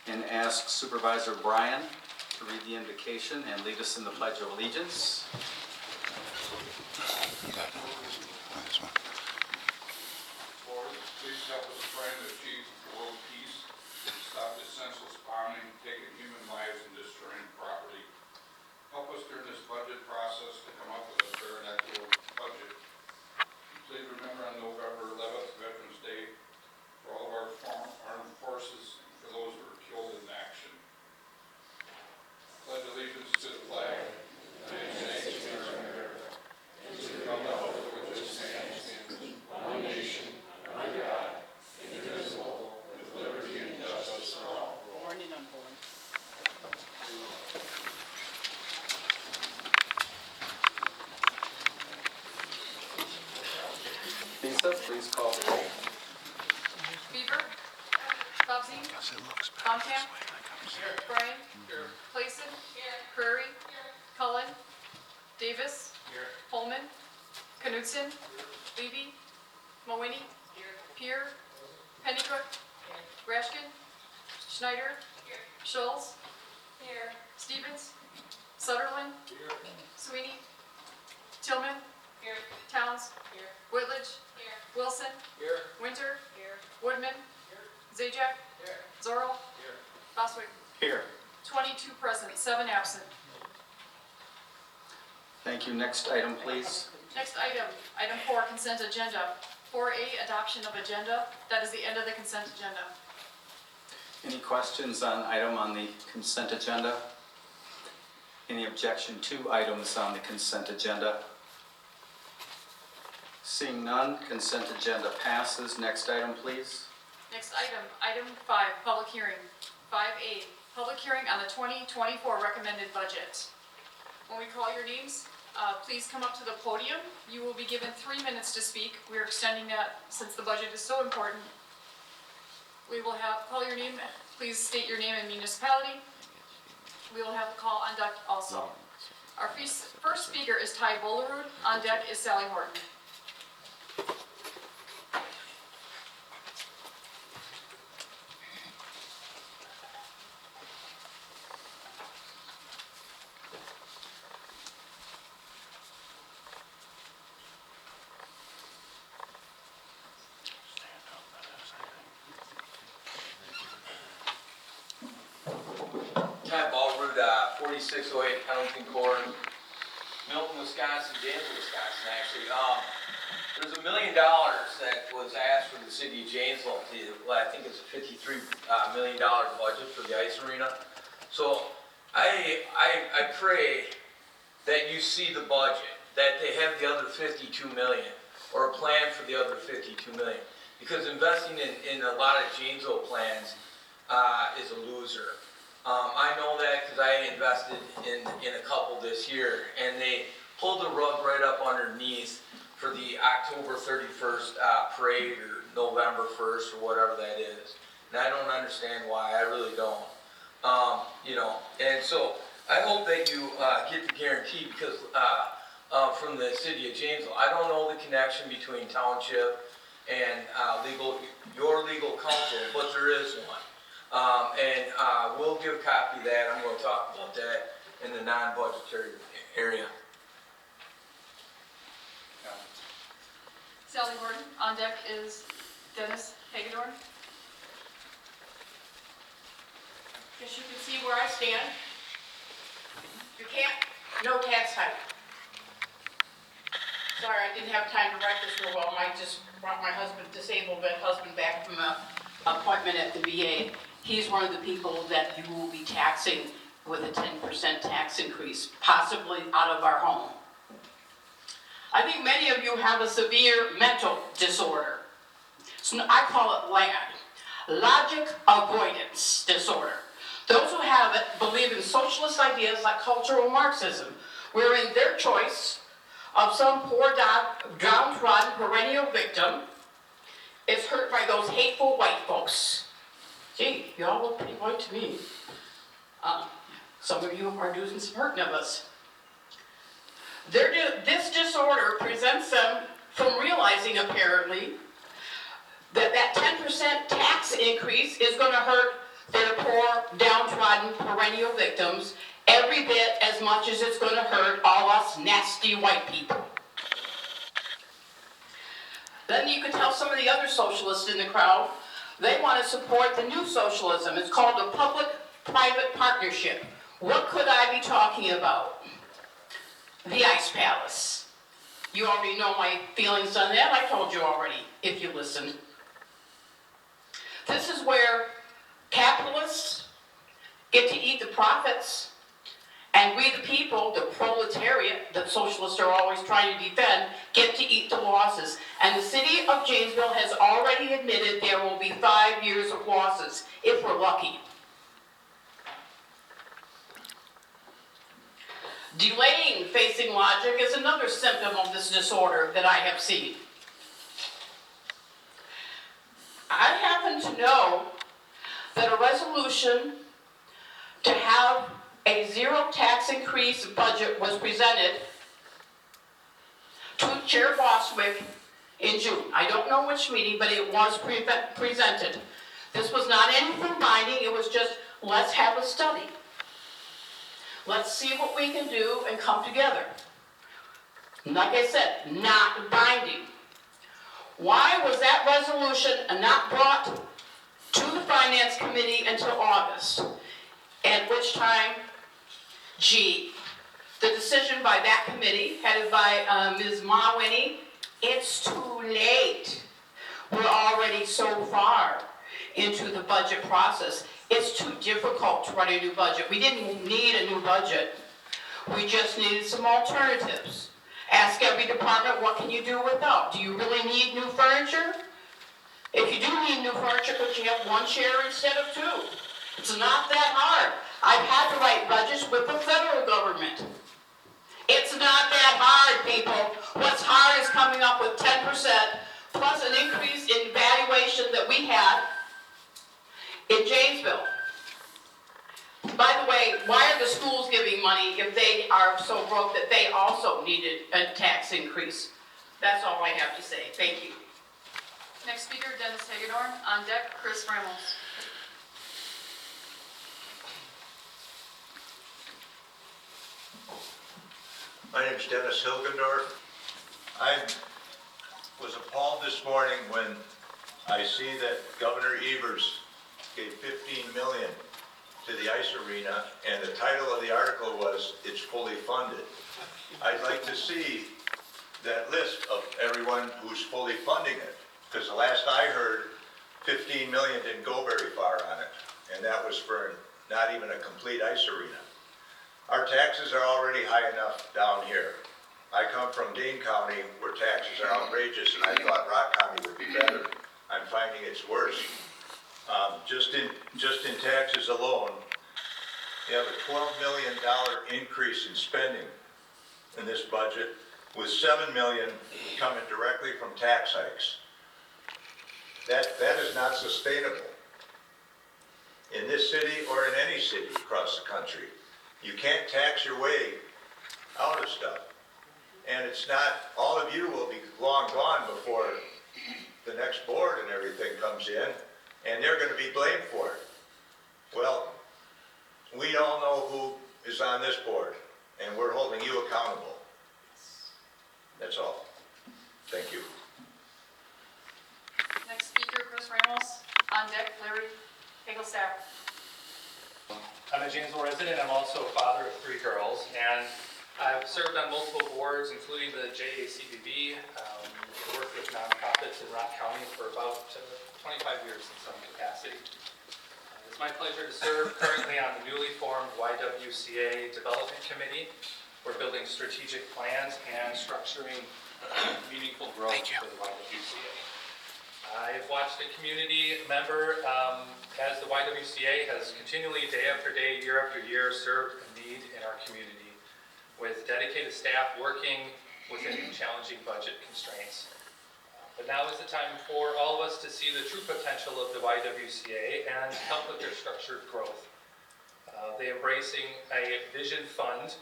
and ask Supervisor Bryan to read the invocation and lead us in the Pledge of Allegiance. Lord, please help us pray to achieve world peace, stop this senseless bombing, taking human lives and destroying property. Help us during this budget process to come up with a fair and equitable budget. And please remember on November 11th, Veterans Day, for all of our armed forces and for those who were killed in action. Pledge allegiance to the flag of the United States of America, and to the republic for which it stands, one nation, under God, indivisible, with liberty and justice for all. Born and unborn. Lisa, please call the roll. Beaver, Bobbsey, Bontemp, Bryan, Clayson, Prairie, Cullen, Davis, Holman, Knudsen, Levy, Mawhinney, Peer, Pennycook, Rashkin, Schneider, Schultz, Stevens, Sutherland, Sweeney, Tillman, Towns, Whitledge, Wilson, Winter, Woodman, Zajac, Zorro, Boswick. Here. 22 present, 7 absent. Thank you. Next item, please. Next item, item 4, consent agenda. 4A, adoption of agenda. That is the end of the consent agenda. Any questions on item on the consent agenda? Any objection to items on the consent agenda? Seeing none, consent agenda passes. Next item, please. Next item, item 5, public hearing. 5A, public hearing on the 2024 recommended budget. When we call your names, please come up to the podium. You will be given 3 minutes to speak. We are extending that since the budget is so important. We will call your name. Please state your name and municipality. We will have a call on deck also. Our first speaker is Ty Bollerud. On deck is Sally Horton. Ty Ballroot, 4608 Pendleton Court, Milton, Wisconsin, Janesville, Wisconsin, actually. There's $1 million that was asked from the city of Janesville to, well, I think it's a $53 million budget for the ice arena. So I pray that you see the budget, that they have the other $52 million, or a plan for the other $52 million. Because investing in a lot of Janesville plans is a loser. I know that because I invested in a couple this year, and they pulled the rug right up underneath for the October 31st parade or November 1st or whatever that is. And I don't understand why. I really don't. And so I hope that you get the guarantee because from the city of Janesville, I don't know the connection between township and your legal counsel, but there is one. We'll give a copy of that. I'm going to talk about that in the non-budgetary area. Sally Horton. On deck is Dennis Hagedorn. As you can see where I stand, you can't, no tax hike. Sorry, I didn't have time to write this real well. I just brought my disabled husband back from an appointment at the VA. He's one of the people that you will be taxing with a 10% tax increase, possibly out of our home. I think many of you have a severe mental disorder. So I call it LAD, logic avoidance disorder. Those who have it believe in socialist ideas like cultural Marxism, wherein their choice of some poor downtrodden perennial victim is hurt by those hateful white folks. Gee, y'all look pretty white to me. Some of you are doing some hurting of us. This disorder prevents them from realizing, apparently, that 10% tax increase is going to hurt their poor downtrodden perennial victims every bit as much as it's going to hurt all us nasty white people. Then you could tell some of the other socialists in the crowd, they want to support the new socialism. It's called a public-private partnership. What could I be talking about? The Ice Palace. You already know my feelings on that. I told you already, if you listened. This is where capitalists get to eat the profits, and we the people, the proletariat that socialists are always trying to defend, get to eat the losses. And the city of Janesville has already admitted there will be 5 years of losses, if we're lucky. Delaying facing logic is another symptom of this disorder that I have seen. I happen to know that a resolution to have a zero tax increase budget was presented to Chair Boswick in June. I don't know which meeting, but it was presented. This was not anything binding, it was just, let's have a study. Let's see what we can do and come together. Like I said, not binding. Why was that resolution not brought to the Finance Committee until August? At which time, gee, the decision by that committee, headed by Ms. Mawhinney, it's too late. We're already so far into the budget process. It's too difficult to write a new budget. We didn't need a new budget. We just needed some alternatives. Ask every department, what can you do without? Do you really need new furniture? If you do need new furniture, could you have one chair instead of two? It's not that hard. I've had to write budgets with the federal government. It's not that hard, people. What's hard is coming up with 10% plus an increase in valuation that we had in Janesville. By the way, why are the schools giving money if they are so broke that they also needed a tax increase? That's all I have to say. Thank you. Next speaker, Dennis Hagedorn. On deck, Chris Ramos. My name is Dennis Hilgendorf. I was appalled this morning when I see that Governor Evers gave $15 million to the ice arena, and the title of the article was, "It's fully funded." I'd like to see that list of everyone who's fully funding it, because the last I heard, 15 million didn't go very far on it, and that was for not even a complete ice arena. Our taxes are already high enough down here. I come from Dane County, where taxes are outrageous, and I thought Rock County would be better. I'm finding it's worse. Just in taxes alone, you have a $12 million increase in spending in this budget, with $7 million coming directly from tax hikes. That is not sustainable in this city or in any city across the country. You can't tax your way out of stuff. And it's not, all of you will be long gone before the next board and everything comes in, and they're going to be blamed for it. Well, we all know who is on this board, and we're holding you accountable. That's all. Thank you. Next speaker, Chris Ramos. On deck, Larry Hagelstack. I'm a Janesville resident. I'm also a father of 3 girls, and I've served on multiple boards, including the JACBB. I worked with nonprofits in Rock County for about 25 years in some capacity. It's my pleasure to serve currently on the newly formed YWCA Development Committee. We're building strategic plans and structuring meaningful growth for the YWCA. I've watched a community member as the YWCA has continually, day after day, year after year, served a need in our community with dedicated staff working within challenging budget constraints. But now is the time for all of us to see the true potential of the YWCA and help with their structured growth. They're embracing a vision fund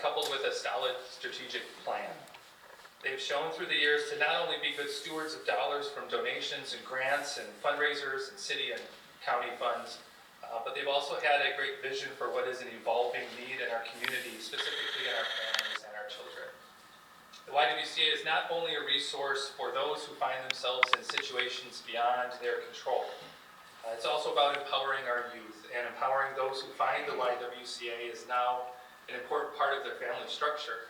coupled with a solid strategic plan. They've shown through the years to not only be good stewards of dollars from donations and grants and fundraisers and city and county funds, but they've also had a great vision for what is an evolving need in our community, specifically in our families and our children. The YWCA is not only a resource for those who find themselves in situations beyond their control. It's also about empowering our youth and empowering those who find the YWCA is now an important part of their family structure.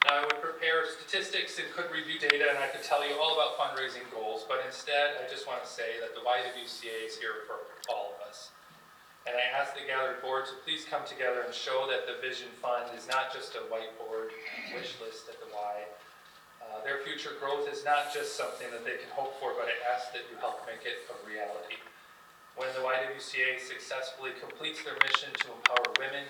Now, I would prepare statistics and could review data, and I could tell you all about fundraising goals, but instead, I just want to say that the YWCA is here for all of us. And I ask the gathered board to please come together and show that the Vision Fund is not just a whiteboard wish list at the Y. Their future growth is not just something that they can hope for, but I ask that you help make it a reality. When the YWCA successfully completes their mission to empower women,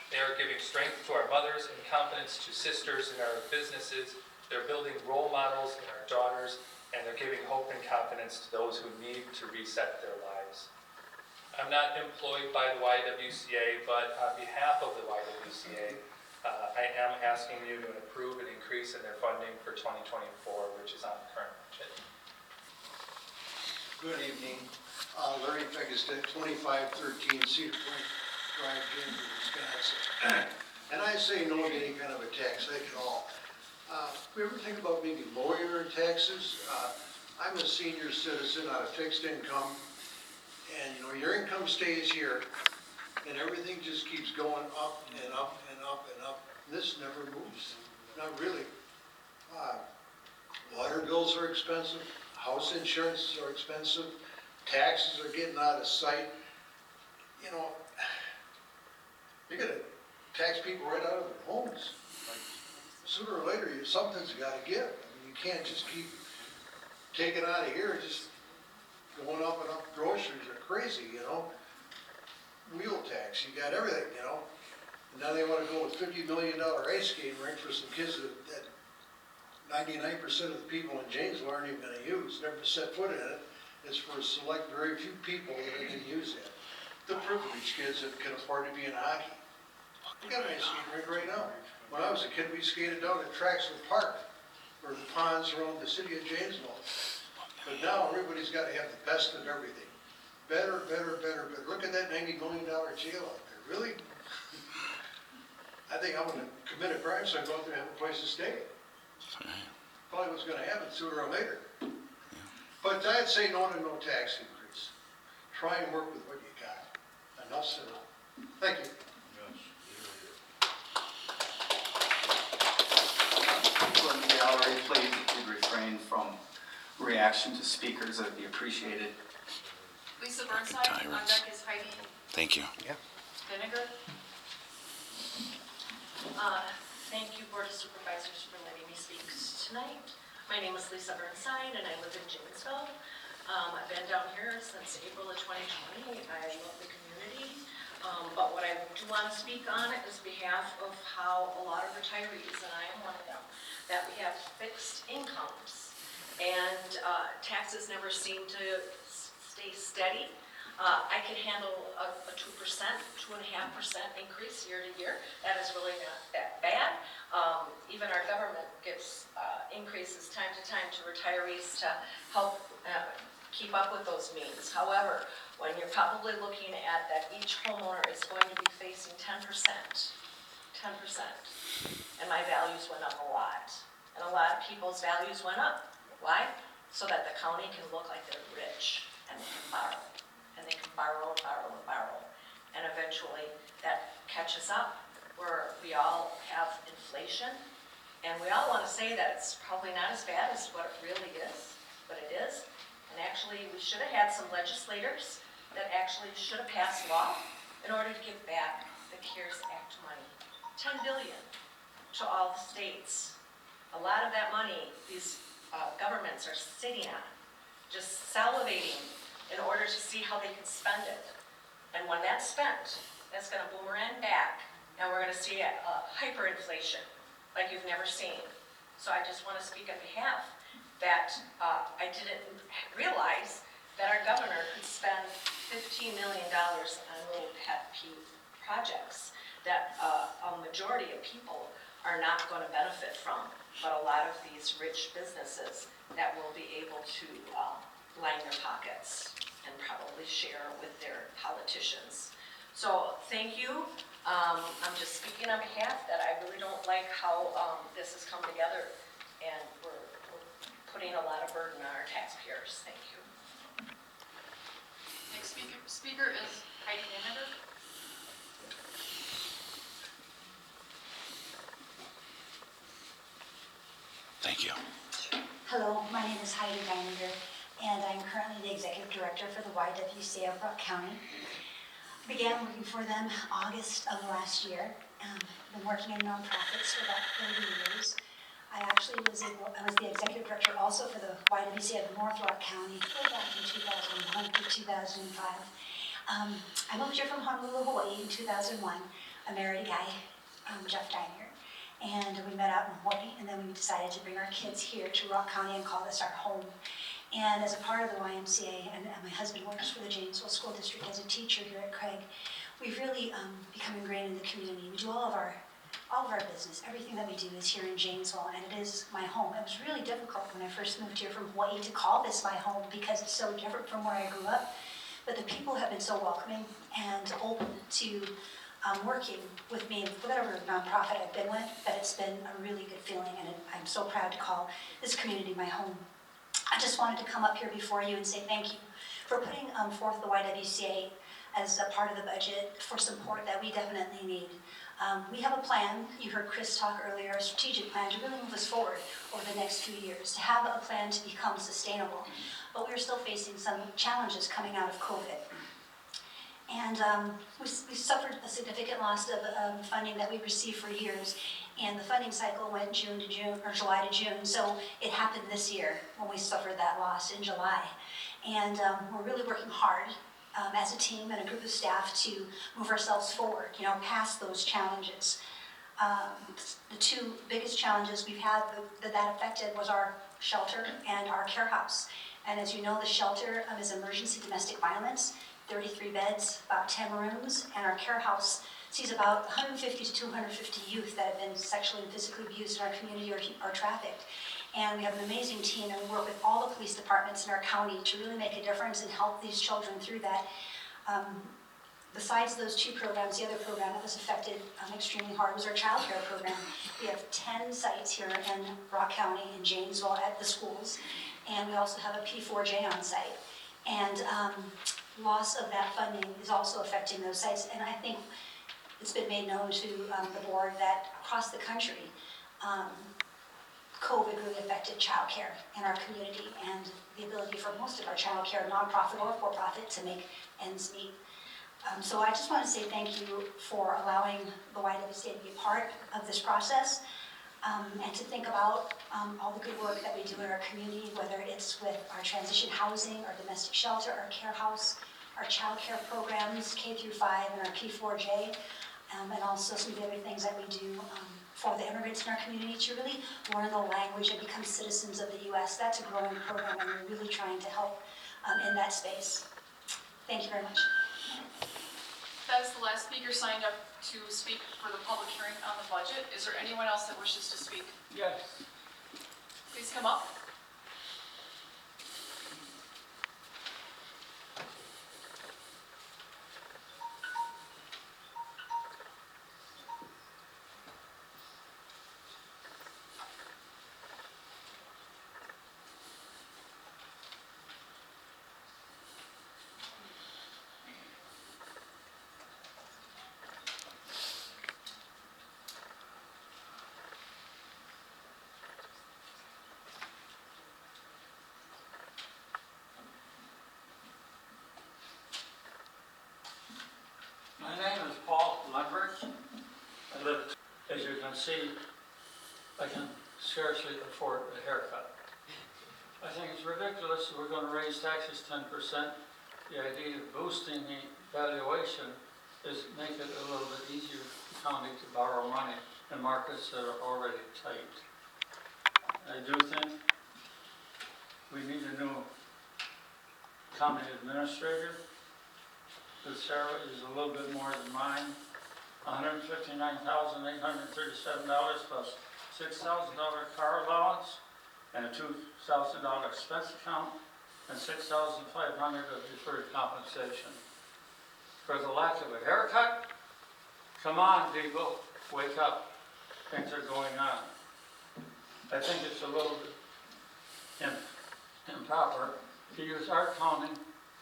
they are giving strength to our mothers and confidence to sisters in our businesses. They're building role models in our daughters, and they're giving hope and confidence to those who need to reset their lives. I'm not employed by the YWCA, but on behalf of the YWCA, I am asking you to approve an increase in their funding for 2024, which is on the current budget. Good evening. Larry Fegasted, 2513 Cedar Point Drive, Janesville, Wisconsin. And I say no to any kind of a tax hike at all. We ever think about maybe lowering taxes? I'm a senior citizen on a fixed income, and your income stays here, and everything just keeps going up and up and up and up. This never moves, not really. Water bills are expensive, house insurances are expensive, taxes are getting out of sight. You're gonna tax people right out of their homes. Like, sooner or later, something's gotta give. I mean, you can't just keep taking out of here, just going up and up. Groceries are crazy, Wheel tax, you got everything, And now they wanna go with $50 million ice skating rink for some kids that 99% of the people in Janesville aren't even gonna use, never set foot in it. It's for a select, very few people that can use it. The privileged kids that can afford to be in hockey. We got an ice skating rink right now. When I was a kid, we skated down at Traxler Park, or the ponds around the city of Janesville. But now everybody's gotta have the best of everything. Better. Look at that $90 million jail out there, really? I think I'm gonna commit a crime, so I go out there and have a place to stay. Probably what's gonna happen sooner or later. But I'd say no to no tax increase. Try and work with what you got. Enough's enough. Thank you. People in the gallery, please, if you'd refrain from reaction to speakers, that'd be appreciated. Lisa Burnside, on deck is Heidi Thank you. Vinegar. Thank you, Board of Supervisors, for letting me speak tonight. My name is Lisa Burnside, and I live in Janesville. I've been down here since April of 2020. I love the community. But what I do want to speak on is behalf of how a lot of retirees, and I am one of them, that we have fixed incomes, and taxes never seem to stay steady. I can handle a 2%, 2.5% increase year to year. That is really not that bad. Even our government gives increases time to time to retirees to help keep up with those means. However, when you're probably looking at that each homeowner is going to be facing 10%, and my values went up a lot. And a lot of people's values went up. Why? So that the county can look like they're rich and they can borrow. And they can borrow and borrow and borrow. And eventually that catches up where we all have inflation. And we all want to say that it's probably not as bad as what it really is, but it is. And actually we should have had some legislators that actually should have passed law in order to give back the CARES Act money. $10 billion to all the states. A lot of that money these governments are sitting on, just salivating in order to see how they can spend it. And when that's spent, that's gonna boomerang back, and we're gonna see a hyperinflation like you've never seen. So I just wanna speak on behalf that I didn't realize that our governor could spend $15 million on little pet peeve projects that a majority of people are not gonna benefit from, but a lot of these rich businesses that will be able to line their pockets. and probably share with their politicians. So thank you. I'm just speaking on behalf that I really don't like how this has come together, and we're putting a lot of burden on our taxpayers. Thank you. Next speaker is Heidi Danager. Thank you. Hello, my name is Heidi Deininger, and I'm currently the Executive Director for the YWCA of Brock County. Began working for them August of last year. Been working in nonprofits for about 30 years. I actually was the Executive Director also for the YWCA of North Rock County back in 2001 to 2005. I moved here from Honolulu, Hawaii in 2001. I married a guy, Jeff Deininger. And we met out in Hawaii, and then we decided to bring our kids here to Rock County and call this our home. And as a part of the YMCA, and my husband works for the Janesville School District as a teacher here at Craig, we've really become ingrained in the community. We do all of our business. Everything that we do is here in Janesville, and it is my home. It was really difficult when I first moved here from Hawaii to call this my home because it's so different from where I grew up. But the people have been so welcoming and open to working with me, whatever nonprofit I've been with, that it's been a really good feeling, and I'm so proud to call this community my home. I just wanted to come up here before you and say thank you for putting forth the YWCA as a part of the budget for support that we definitely need. We have a plan, you heard Chris talk earlier, a strategic plan to really move us forward over the next few years, to have a plan to become sustainable. But we're still facing some challenges coming out of COVID. And we suffered a significant loss of funding that we received for years. And the funding cycle went June to June, or July to June. So it happened this year when we suffered that loss in July. And we're really working hard as a team and a group of staff to move ourselves forward, past those challenges. The two biggest challenges we've had that affected was our shelter and our care house. And as you know, the shelter is emergency domestic violence. 33 beds, about 10 rooms, and our care house sees about 150 to 250 youth that have been sexually and physically abused in our community or trafficked. And we have an amazing team, and we work with all the police departments in our county to really make a difference and help these children through that. Besides those two programs, the other program that was affected extremely hard was our child care program. We have 10 sites here in Rock County and Janesville at the schools, and we also have a P4J on site. And loss of that funding is also affecting those sites, and I think it's been made known to the board that across the country, COVID really affected childcare in our community and the ability for most of our childcare, nonprofit or for-profit, to make ends meet. So I just want to say thank you for allowing the YWCA to be part of this process, and to think about all the good work that we do in our community, whether it's with our transition housing, our domestic shelter, our care house, our child care programs, K through 5, and our P4J, and also some of the other things that we do for the immigrants in our community to really learn the language and become citizens of the U.S. That's a growing program, and we're really trying to help in that space. Thank you very much. That is the last speaker signed up to speak for the public hearing on the budget. Is there anyone else that wishes to speak? Yes. Please come up. My name is Paul Lundberg. I live, as you can see, I can scarcely afford a haircut. I think it's ridiculous that we're going to raise taxes 10%. The idea of boosting the valuation is make it a little bit easier for the county to borrow money in markets that are already tight. I do think we need a new county administrator. The salary is a little bit more than mine, $159,837 plus $6,000 car allowance and a $2,000 expense account. and $6,500 of deferred compensation. For the lack of a haircut? Come on, people, wake up. Things are going on. I think it's a little bit improper to use our county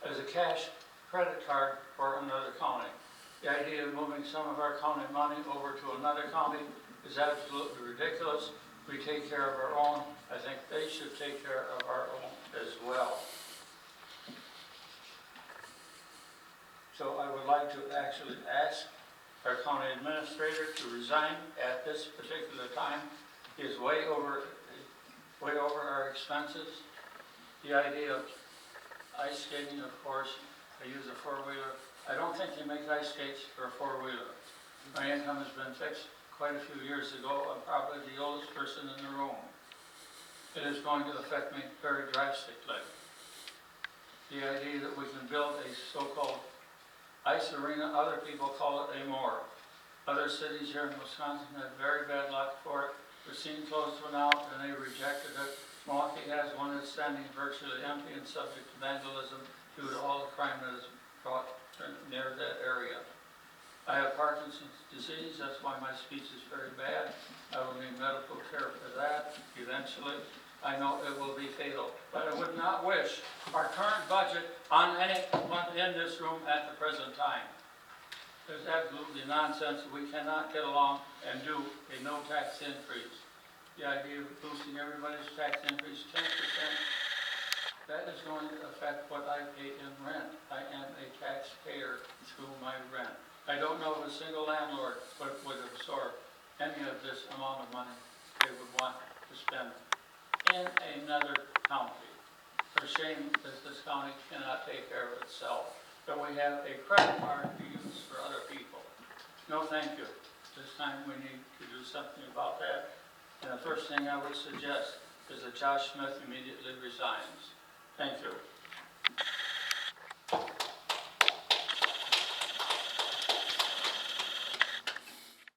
as a cash credit card for another county. The idea of moving some of our county money over to another county is absolutely ridiculous. We take care of our own. I think they should take care of our own as well. So I would like to actually ask our county administrator to resign at this particular time. He is way over our expenses. The idea of ice skating, of course, I use a four-wheeler. I don't think you make ice skates for a four-wheeler. My income has been fixed quite a few years ago. I'm probably the oldest person in the room. It is going to affect me very drastically. The idea that we can build a so-called ice arena, other people call it a moor. Other cities here in Wisconsin have very bad luck for it. Racine closed one out and they rejected it. Milwaukee has one that's standing virtually empty and subject to vandalism due to all the crime that is brought near that area. I have Parkinson's disease, that's why my speech is very bad. I will need medical care for that eventually. I know it will be fatal, but I would not wish our current budget on anyone in this room at the present time. There's absolutely nonsense. We cannot get along and do a no tax increase. The idea of boosting everybody's tax increase 10%, that is going to affect what I pay in rent. I am a taxpayer through my rent. I don't know of a single landlord would absorb any of this amount of money they would want to spend in another county. For shame that this county cannot take care of itself, that we have a credit card to use for other people. No, thank you. This time we need to do something about that. And the first thing I would suggest is that Josh Smith immediately resigns. Thank you.